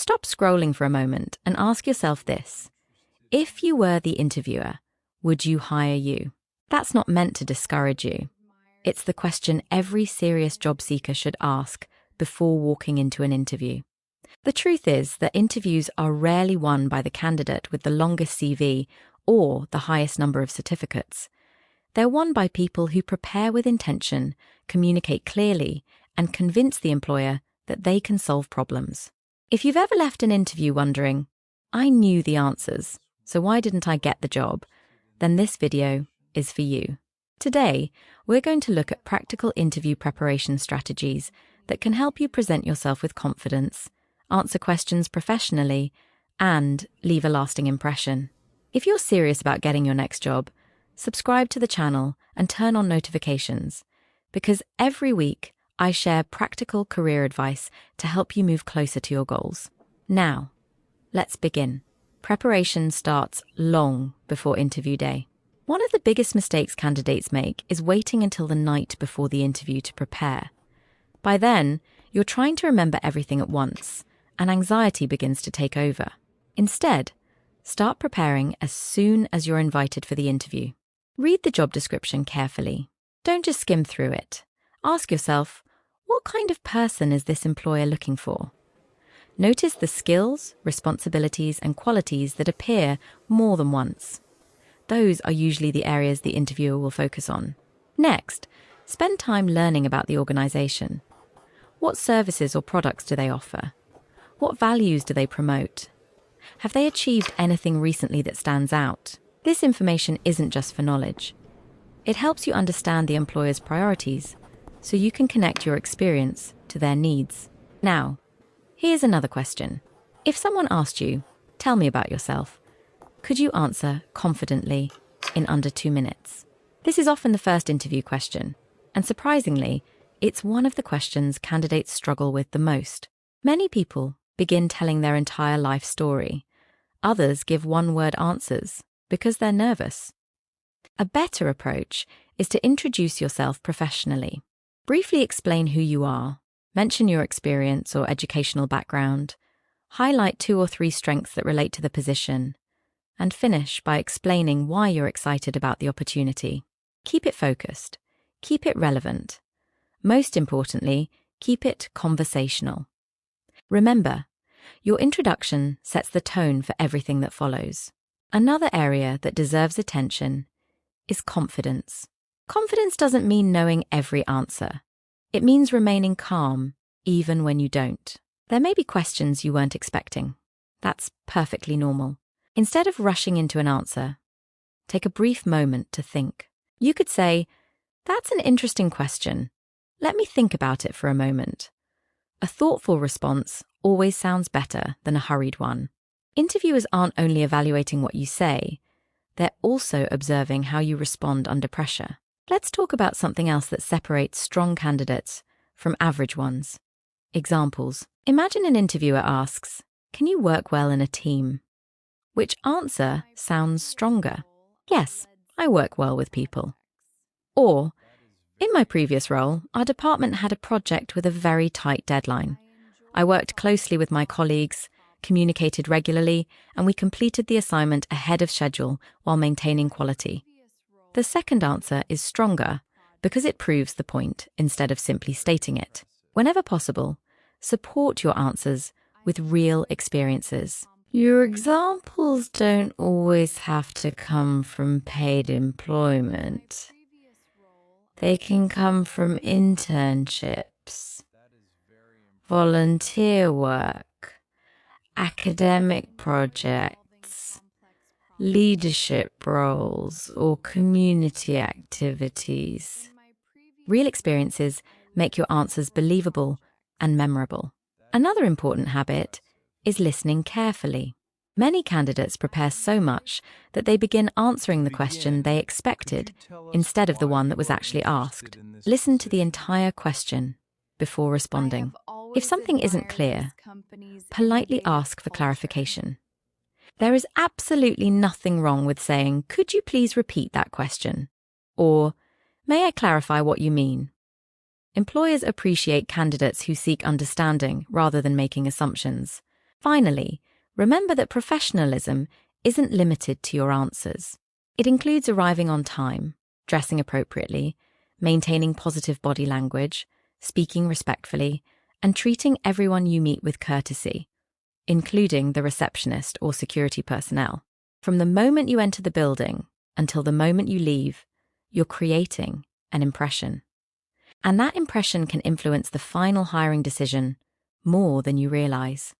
Stop scrolling for a moment and ask yourself this. If you were the interviewer, would you hire you? That's not meant to discourage you. It's the question every serious job seeker should ask before walking into an interview. The truth is that interviews are rarely won by the candidate with the longest CV or the highest number of certificates. They're won by people who prepare with intention, communicate clearly, and convince the employer that they can solve problems. If you've ever left an interview wondering, I knew the answers, so why didn't I get the job? Then this video is for you. Today, we're going to look at practical interview preparation strategies that can help you present yourself with confidence, answer questions professionally, and leave a lasting impression. If you're serious about getting your next job, subscribe to the channel and turn on notifications, because every week I share practical career advice to help you move closer to your goals. Now, let's begin. Preparation starts long before interview day. One of the biggest mistakes candidates make is waiting until the night before the interview to prepare. By then, you're trying to remember everything at once, and anxiety begins to take over. Instead, start preparing as soon as you're invited for the interview. Read the job description carefully. Don't just skim through it. Ask yourself, what kind of person is this employer looking for? Notice the skills, responsibilities, and qualities that appear more than once. Those are usually the areas the interviewer will focus on. Next, spend time learning about the organization. What services or products do they offer? What values do they promote? Have they achieved anything recently that stands out? This information isn't just for knowledge. It helps you understand the employer's priorities, so you can connect your experience to their needs. Now, here's another question. If someone asked you, tell me about yourself, could you answer confidently in under 2 minutes? This is often the first interview question, and surprisingly, it's one of the questions candidates struggle with the most. Many people begin telling their entire life story. Others give one-word answers because they're nervous. A better approach is to introduce yourself professionally. Briefly explain who you are, mention your experience or educational background, highlight 2 or 3 strengths that relate to the position, and finish by explaining why you're excited about the opportunity. Keep it focused. Keep it relevant. Most importantly, keep it conversational. Remember, your introduction sets the tone for everything that follows. Another area that deserves attention is confidence. Confidence doesn't mean knowing every answer. It means remaining calm, even when you don't. There may be questions you weren't expecting. That's perfectly normal. Instead of rushing into an answer, take a brief moment to think. You could say, that's an interesting question. Let me think about it for a moment. A thoughtful response always sounds better than a hurried one. Interviewers aren't only evaluating what you say, they're also observing how you respond under pressure. Let's talk about something else that separates strong candidates from average ones. Examples. Imagine an interviewer asks, can you work well in a team? Which answer sounds stronger? Yes, I work well with people. Or, in my previous role, our department had a project with a very tight deadline. I worked closely with my colleagues, communicated regularly, and we completed the assignment ahead of schedule while maintaining quality. The second answer is stronger because it proves the point instead of simply stating it. Whenever possible, support your answers with real experiences. Your examples don't always have to come from paid employment. They can come from internships, volunteer work, academic projects, leadership roles, or community activities. Real experiences make your answers believable and memorable. Another important habit is listening carefully. Many candidates prepare so much that they begin answering the question they expected instead of the one that was actually asked. Listen to the entire question before responding. If something isn't clear, politely ask for clarification. There is absolutely nothing wrong with saying, "Could you please repeat that question?" Or, "May I clarify what you mean?" Employers appreciate candidates who seek understanding rather than making assumptions. Finally, remember that professionalism isn't limited to your answers. It includes arriving on time, dressing appropriately, maintaining positive body language, speaking respectfully, and treating everyone you meet with courtesy, including the receptionist or security personnel. From the moment you enter the building until the moment you leave, you're creating an impression. And that impression can influence the final hiring decision more than you realize.